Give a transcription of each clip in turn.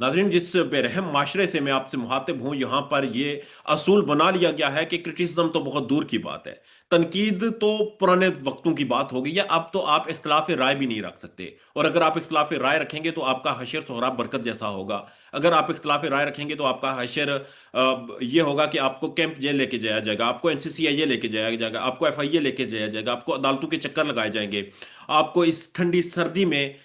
नाज़रीन, जिस बेरहम माशरे से मैं आपसे मुखातिब हूँ, यहाँ पर ये असूल बना लिया गया है कि क्रिटिसिज्म तो बहुत दूर की बात है। तनकीद तो पुराने वक्तों की बात हो गई है, अब तो आप इख्तिलाफ राय भी नहीं रख सकते। और अगर आप इख्तिलाफ राय रखेंगे तो आपका हशर सोहराब बरकत जैसा होगा। अगर आप इख्तिलाफ राय रखेंगे तो आपका हशर ये होगा कि आपको कैंप जेल लेके जाया जाएगा, आपको एनसीसीआईए लेके जाया जाएगा, आपको एफआईए लेके जाया जाएगा, आपको अदालतों के चक्कर लगाए जाएंगे। आपको इस ठंडी सर्दी में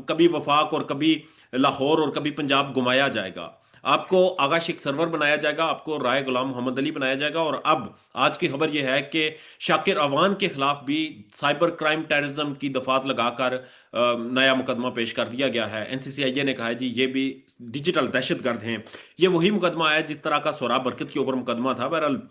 कभी वफाक और कभी लाहौर और कभी पंजाब घुमाया जाएगा। आपको आगा शेख सरवर बनाया जाएगा, आपको राय गुलाम मोहम्मद अली बनाया जाएगा। और अब आज की खबर यह है कि शाकिर अवान के खिलाफ भी साइबर क्राइम टेररिज्म की दफात लगाकर नया मुकदमा पेश कर दिया गया है। एनसीसीआईए ने कहा है जी ये भी डिजिटल दहशतगर्द हैं। ये वही मुकदमा है जिस तरह का सोहराब बरकत के ऊपर मुकदमा था। बहरहाल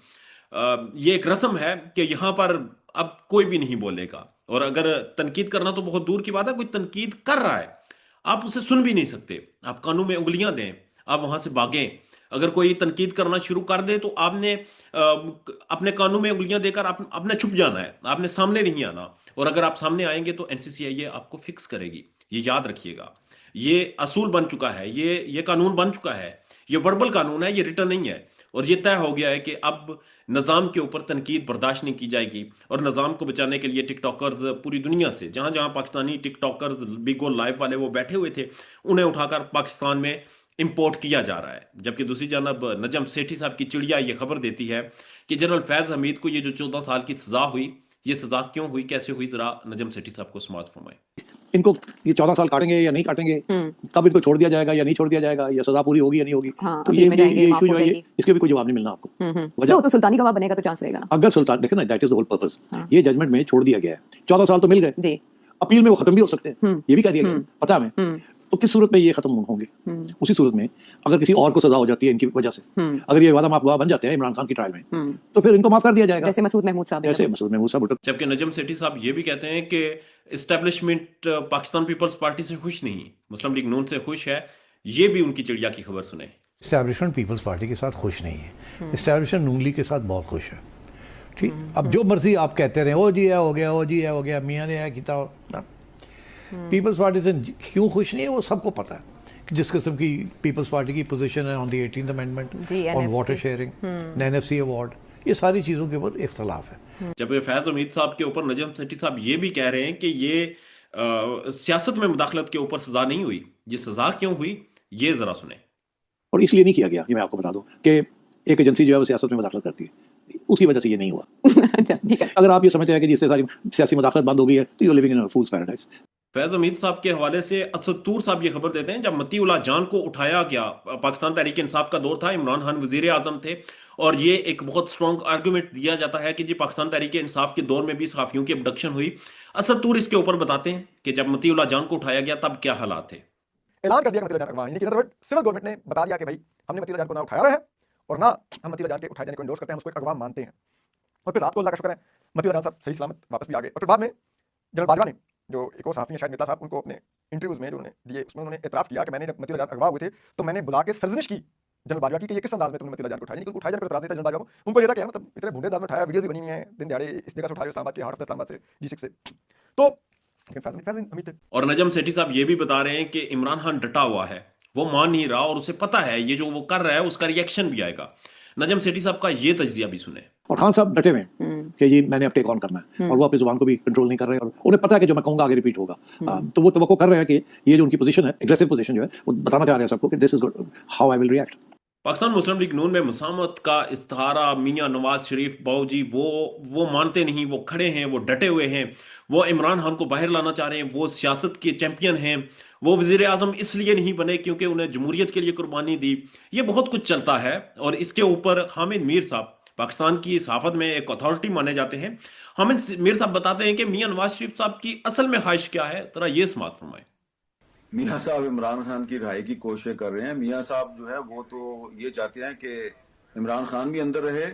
ये एक रस्म है कि यहाँ पर अब कोई भी नहीं बोलेगा। और अगर तनकीद करना तो बहुत दूर की बात है, कोई तनकीद कर रहा है आप उसे सुन भी नहीं सकते। आप कानों में उंगलियां दें, आप वहां से भागें। अगर कोई तनकीद करना शुरू कर दे तो आपने अपने कानों में उंगलियां देकर आपने छुप जाना है, आपने सामने नहीं आना। और अगर आप सामने आएंगे तो एनसीसीआईए आपको फिक्स करेगी। ये याद रखिएगा। ये असूल बन चुका है, ये कानून बन चुका है। ये वर्बल कानून है, ये रिटर्न नहीं है। और ये तय हो गया है कि अब निज़ाम के ऊपर तनकीद बर्दाश्त नहीं की जाएगी। और निज़ाम को बचाने के लिए टिकटॉकर्स पूरी दुनिया से, जहां जहां पाकिस्तानी टिकटॉकर्स बिग और लाइव वाले वो बैठे हुए थे, उन्हें उठाकर पाकिस्तान में इंपोर्ट किया जा रहा है। जबकि दूसरी जानब नजम सेठी साहब की चिड़िया ये खबर देती है कि जनरल फैज हमीद को ये जो 14 साल की सजा हुई, ये सजा क्यों हुई, कैसे हुई, जरा नजम सेठी साहब को समात फरमाएं। इनको ये 14 साल काटेंगे या नहीं काटेंगे, कब इनको छोड़ दिया जाएगा या नहीं छोड़ दिया जाएगा, या सजा पूरी होगी या नहीं होगी। हाँ, तो अपील में जाएंगे, ये माफ इशू हो जो है जाएगी। इसके भी कोई जवाब नहीं मिलना आपको। वजह तो सुल्तानी गवाह बनेगा तो चांस रहेगा ना। अगर सुल्तान देखे ना, that is the whole purpose. हाँ। ये जजमेंट में छोड़ दिया गया है, 14 साल तो मिल गए, जी। अपील में वो खत्म भी हो सकते हैं, ये भी कह दिया गया है, पता है हमें। तो किस सूरत में ये खत्म होंगे? उसी सूरत में अगर किसी और को सजा हो जाती है इनकी वजह से, अगर ये वादा माफ गवाह बन जाते हैं इमरान खान की ट्रायल में, तो फिर इनको माफ कर दिया जाएगा, जैसे मसूद महमूद साहब। जैसे मसूद महमूद साहब भुट्टो। जबकि नजम सेठी साहब ये भी कहते हैं कि इस्टेब्लिशमेंट पाकिस्तान पीपल्स पार्टी से खुश नहीं, मुस्लिम लीग नून से खुश है। ये भी उनकी चिड़िया की खबर सुने। इस्टेब्लिशमेंट पीपल्स पार्टी के साथ खुश नहीं है, इस्टेब्लिशमेंट नून लीग के साथ बहुत खुश है। ठीक, अब जो मर्जी आप कहते रहे, ओ जी है हो गया, ओ जी है हो गया, मियाँ ने है किया ना। पीपल्स पार्टी से क्यों खुश नहीं है वो सबको पता है कि जिस किस्म की पीपल्स पार्टी की पोजीशन है on the 18th amendment, on water sharing, NFC award, ये सारी चीज़ों के ऊपर इख्तलाफ है। जब फैज हमीद साहब के ऊपर नजम सेठी साहब ये भी कह रहे हैं कि ये सियासत में मुदाखलत के ऊपर सजा नहीं हुई, ये सजा क्यों हुई, ये जरा सुने। और इसलिए नहीं किया गया, ये मैं आपको बता दूं कि एक एजेंसी जो है वो सियासत में मुदाखलत करती है, उसकी वजह से ये नहीं हुआ। अच्छा, ठीक है। अगर आप ये समझते हैं कि जिससे सारी सियासी मुदाखलत बंद हो गई है तो you living in a fools paradise. Faiz Hamid साहब के हवाले से असद तूर साहब ये खबर देते हैं, जब मतीउल्लाह जान को उठाया गया, पाकिस्तान तहरीक इंसाफ का दौर था, इमरान खान वजीर आजम थे। और ये एक बहुत स्ट्रॉन्ग आर्गूमेंट दिया जाता है कि जी पाकिस्तान तहरीक इंसाफ के दौर में भी सहाफियों की अबडक्शन हुई। असद तूर इसके ऊपर बताते हैं कि जब मतीउल्लाह जान को उठाया गया तब क्या हालात थे। ऐलान कर दिया कि मतीउल्लाह जान अगवा, यानी कि मतलब सिविल गवर्नमेंट ने बता दिया कि भाई हमने मतीउल्लाह जान को ना उठाया हुआ है और ना हम मतीउल्लाह जान के उठाए जाने को इंडोर्स करते हैं, हम उसको एक अगवा मानते हैं। और फिर रात को अल्लाह का शुक्र है मतीउल्लाह जान साहब सही सलामत वापस भी आ गए। और फिर बाद में जनरल बाजवा ने, जो एक और सहाफी हैं शायद मिर्जा साहब, उनको अपने इंटरव्यूज में जो उन्होंने दिए उसमें उन्होंने एतराफ़ किया कि मैंने जब मतीउल्लाह जान अगवा हुए थे तो मैंने बुला के सरजनिश की जनरल बाजवा की कि ये किस अंदाज में तुमने मतीउल्लाह जान को उठाया, नहीं उठाया जाने पर एतराज़ नहीं था जनरल बाजवा को। उनको ये था कि यार मतलब इतने बूढ़े अंदाज में उठाया, वीडियो भी बनी हुई है, दिन दिहाड़े इस जगह से उठा रहे हो, इस्लामाबाद के हार्ट ऑफ इस्लामाबाद से, G6 से। तो फैज हमीद थे। और नजम सेठी साहब ये भी बता रहे हैं कि इमरान खान डटा हुआ है, वो मान नहीं रहा और उसे पता है ये जो वो कर रहा है उसका रिएक्शन भी आएगा। नजम सेठी साहब का ये तजिया भी सुने। और खान साहब डटे हुए हैं कि जी मैंने अब टेक ऑन करना है, और वो अपनी जुबान को भी कंट्रोल नहीं कर रहे हैं, और उन्हें पता है कि जो मैं कहूंगा आगे रिपीट होगा। तो वो तवक्को कर रहे हैं कि ये जो उनकी पोजीशन है, एग्रेसिव पोजीशन जो है, वो बताना चाह रहे हैं सबको कि this is how I will react. Pakistan Muslim League Noon में मुसामत का इस्तारा मियां नवाज शरीफ बाऊजी वो मानते नहीं, वो खड़े हैं, वो डटे हुए हैं। वो इमरान खान को बाहर लाना चाह रहे हैं, वो सियासत के चैंपियन हैं। वो वजीर आजम इसलिए नहीं बने क्योंकि उन्हें जमहूरियत के लिए कुर्बानी दी। ये बहुत कुछ चलता है। और इसके ऊपर हामिद मीर साहब पाकिस्तान की सहाफत में एक अथॉरिटी माने जाते हैं। हामिद मीर साहब बताते हैं कि मियां नवाज शरीफ साहब की असल में ख्वाहिश क्या है, जरा ये समात फरमाएं। मियाँ साहब इमरान खान की रिहाई की कोशिश कर रहे हैं। मियाँ साहब जो है वो तो ये चाहते हैं कि इमरान खान भी अंदर रहे,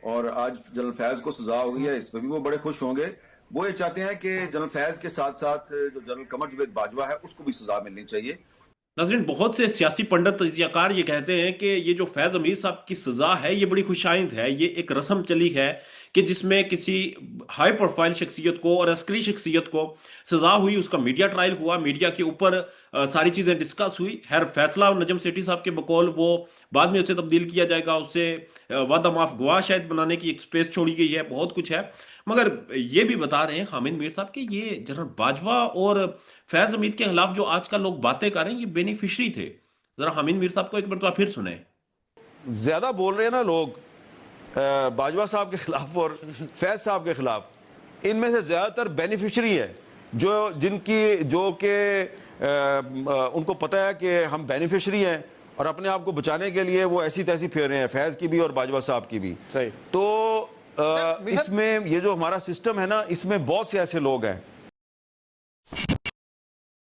और आज जनरल फैज को सजा हो गई है, इस पर भी वो बड़े खुश होंगे। वो ये चाहते हैं कि जनरल फैज के साथ साथ जो जनरल कमर जवेद बाजवा है उसको भी सजा मिलनी चाहिए। नाज़रीन, बहुत से सियासी पंडित तजियाकार ये कहते हैं कि ये जो फैज़ अमीर साहब की सज़ा है ये बड़ी खुशाइंद है, ये एक रस्म चली है कि जिसमें किसी हाई प्रोफाइल शख्सियत को और अस्करी शख्सियत को सज़ा हुई, उसका मीडिया ट्रायल हुआ, मीडिया के ऊपर सारी चीज़ें डिस्कस हुई। खैर फैसला नजम सेठी साहब के बकौल वो बाद में उसे तब्दील किया जाएगा, उससे वादा माफ गवाह शायद बनाने की एक स्पेस छोड़ी गई है, बहुत कुछ है। मगर ये भी बता रहे हैं हामिद मीर साहब कि ये जनरल बाजवा और फैज हमीद के खिलाफ जो आजकल लोग बातें कर रहे हैं ये बेनिफिशरी थे। जरा हामिद मीर साहब को एक मरतबा फिर सुने। ज्यादा बोल रहे हैं ना लोग बाजवा साहब के खिलाफ और फैज साहब के खिलाफ, इनमें से ज्यादातर बेनिफिशरी है जो कि उनको पता है कि हम बेनिफिशरी हैं और अपने आप को बचाने के लिए वो ऐसी तैसी फेर रहे हैं, फैज की भी और बाजवा साहब की भी। सही। तो इसमें ये जो हमारा सिस्टम है ना, इसमें बहुत से ऐसे लोग हैं